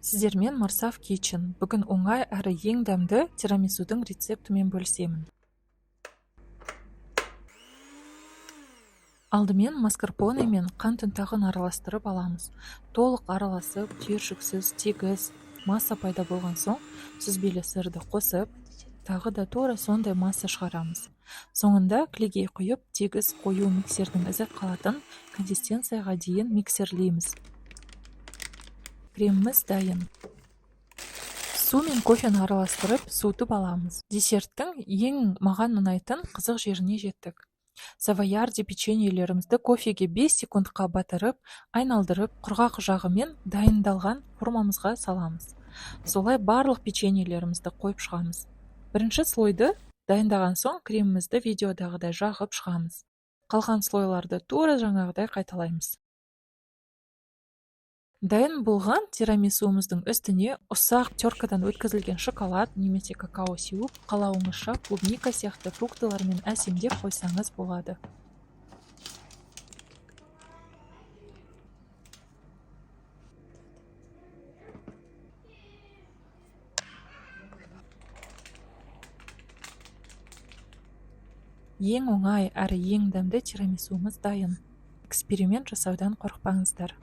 Сіздермен Марсав Kitchen. Бүгін оңай әрі ең дәмді тирамисудың рецептімен бөлісемін. Алдымен маскарпоне мен қант ұнтағын араластырып аламыз. Толық араласып, түйіршіксіз, тегіс масса пайда болған соң, сүзбелі сырды қосып, тағы да тура сондай масса шығарамыз. Соңында клейге құйып, тегіс қою миксердің ізі қалатын консистенцияға дейін миксерлейміз. Креміміз дайын. Су мен кофені араластырып, суытып аламыз. Десерттің ең маған ұнайтын қызық жеріне жеттік. Савоярди печеньелерімізді кофеге 5 секундқа батырып, айналдырып, құрғақ жағымен дайындалған формамызға саламыз. Солай барлық печеньелерімізді қойып шығамыз. Бірінші слойды дайындаған соң кремімізді видеодағыдай жағып шығамыз. Қалған слойларды тура жаңағыдай қайталаймыз. Дайын болған тирамисуымыздың үстіне ұсақ теркадан өткізілген шоколад немесе какао сеуіп, қалауыңызша клубника сияқты фруктылармен әсемдеп қойсаңыз болады. Ең оңай әрі ең дәмді тирамисуымыз дайын. Эксперимент жасаудан қорықпаңыздар.